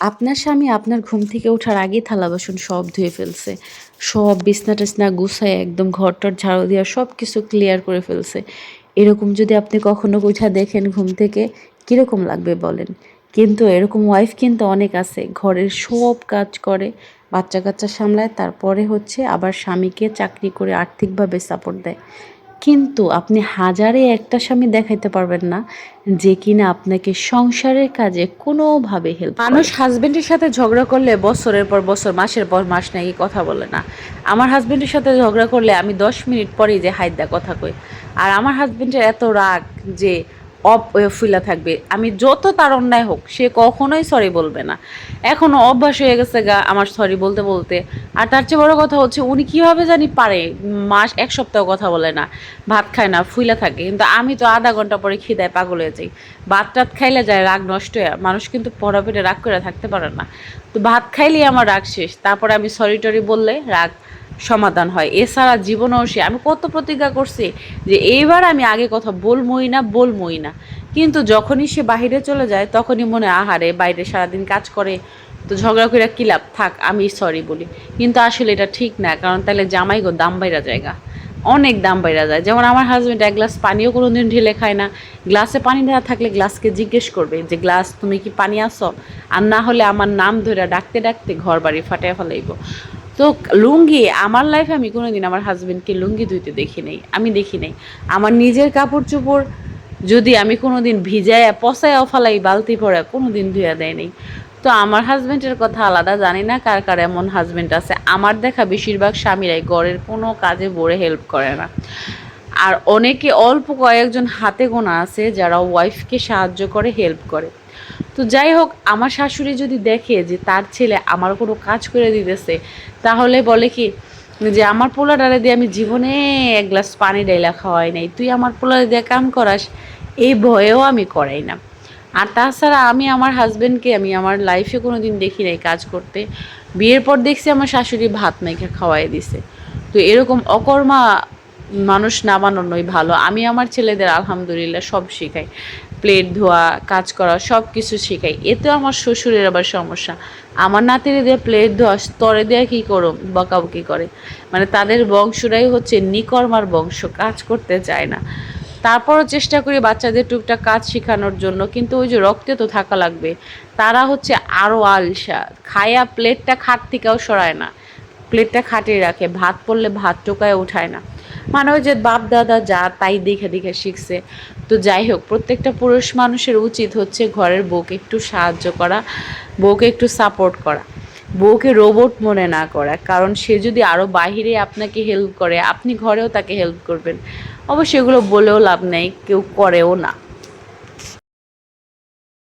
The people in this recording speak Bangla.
আপনার স্বামী আপনার ঘুম থেকে ওঠার আগেই থালা-বাসন সব ধুয়ে ফেলছে। সব বিছনা-টিছনা গুছায় একদম ঘর-টর ঝাড়ু দিয়া সবকিছু ক্লিয়ার করে ফেলছে। এরকম যদি আপনি কখনো উইঠা দেখেন ঘুম থেকে, কিরকম লাগবে বলেন? কিন্তু এরকম ওয়াইফ কিন্তু অনেক আছে। ঘরের সব কাজ করে, বাচ্চা-কাচ্চা সামলায়, তারপরে হচ্ছে আবার স্বামীকে চাকরি করে আর্থিকভাবে সাপোর্ট দেয়। কিন্তু আপনি হাজারে একটা স্বামী দেখাইতে পারবেন না যে কিনা আপনাকে সংসারের কাজে কোনোভাবে হেল্প করে। মানুষ হাজবেন্ডের সাথে ঝগড়া করলে বছরের পর বছর, মাসের পর মাস নাকি কথা বলে না। আমার হাজবেন্ডের সাথে ঝগড়া করলে আমি 10 মিনিট পরেই যে হাইদা কথা কই। আর আমার হাজবেন্ডের এত রাগ যে ফুইলা থাকবে, আমি যত তার অন্যায় হোক সে কখনোই সরি বলবে না। এখনো অভ্যাস হয়ে গেছে গা আমার সরি বলতে বলতে। আর তার চেয়ে বড় কথা হচ্ছে উনি কিভাবে জানি পারে মাস এক সপ্তাহ কথা বলে না, ভাত খায় না, ফুইলা থাকে। কিন্তু আমি তো আধা ঘন্টা পরে খিদায় পাগল হয়ে যাই। ভাত টাত খাইলে যায় রাগ নষ্ট হয়। মানুষ কিন্তু পড়া পেটে রাগ করে থাকতে পারে না। তো ভাত খাইলেই আমার রাগ শেষ, তারপরে আমি সরি টরি বললে রাগ সমাধান হয়। এছাড়া জীবনেও সে আমি কত প্রতিজ্ঞা করছি যে এইবার আমি আগে কথা বলবই না। কিন্তু যখনই সে বাহিরে চলে যায় তখনই মনে হয় আহারে বাইরে সারাদিন কাজ করে, তো ঝগড়া করে কি লাভ, থাক আমি সরি বলি। কিন্তু আসলে এটা ঠিক না, কারণ তাহলে জামাই গো দাম বাইরা জায়গা, অনেক দাম বাইরা যায়। যেমন আমার হাজব্যান্ড এক গ্লাস পানিও কোনো দিন ঢেলে খায় না। গ্লাসে পানি না থাকলে গ্লাসকে জিজ্ঞেস করবে যে গ্লাস তুমি কি পানি আসো, আর না হলে আমার নাম ধরে ডাকতে ডাকতে ঘর বাড়ি ফাটায় ফেলাইব। তো লুঙ্গি আমার লাইফে আমি কোনোদিন আমার হাজবেন্ডকে লুঙ্গি ধুইতে দেখি নাই, আমি দেখি নাই। আমার নিজের কাপড় চোপড় যদি আমি কোনোদিন ভিজায়া পচায়াও ফেলাই বালতি ভরে, কোনোদিন ধুইয়া দেয় নাই। তো আমার হাজবেন্ডের কথা আলাদা, জানি না কার কার এমন হাজবেন্ড আছে। আমার দেখা বেশিরভাগ স্বামীরাই ঘরের কোনো কাজে বড়ে হেল্প করে না। আর অনেকে অল্প কয়েকজন হাতে গোনা আছে যারা ওয়াইফকে সাহায্য করে, হেল্প করে। তো যাই হোক, আমার শাশুড়ি যদি দেখে যে তার ছেলে আমার কোনো কাজ করে দিতেছে, তাহলে বলে কি যে আমার পোলাটারে দিয়ে আমি জীবনে এক গ্লাস পানি ডাইলা খাওয়াই নাই, তুই আমার পোলারে দিয়ে কাম করাস, এই ভয়েও আমি করাই না। আর তাছাড়া আমি আমার হাজবেন্ডকে আমি আমার লাইফে কোনো দিন দেখি নাই কাজ করতে। বিয়ের পর দেখছি আমার শাশুড়ি ভাত মেখে খাওয়াই দিছে। তো এরকম অকর্মা মানুষ না বানানোই ভালো। আমি আমার ছেলেদের আলহামদুলিল্লাহ সব শেখাই, প্লেট ধোয়া, কাজ করা, সব কিছু শেখাই। এতেও আমার শ্বশুরের আবার সমস্যা, আমার নাতিরে দিয়ে প্লেট ধোয়া, স্তরে দেওয়া কী করো, বকাবকি করে। মানে তাদের বংশরাই হচ্ছে নিকর্মার বংশ, কাজ করতে চায় না। তারপরও চেষ্টা করি বাচ্চাদের টুকটাক কাজ শেখানোর জন্য, কিন্তু ওই যে রক্তে তো থাকা লাগবে। তারা হচ্ছে আরও আলসা, খায়া প্লেটটা খাট থেকেও সরায় না, প্লেটটা খাটিয়ে রাখে, ভাত পড়লে ভাত টোকায় উঠায় না। মানে ওই যে বাপ দাদা যা তাই দেখে দেখে শিখছে। তো যাই হোক, প্রত্যেকটা পুরুষ মানুষের উচিত হচ্ছে ঘরের বউকে একটু সাহায্য করা, বউকে একটু সাপোর্ট করা, বউকে রোবট মনে না করা। কারণ সে যদি আরও বাহিরে আপনাকে হেল্প করে, আপনি ঘরেও তাকে হেল্প করবেন। অবশ্যই এগুলো বলেও লাভ নেই, কেউ করেও না।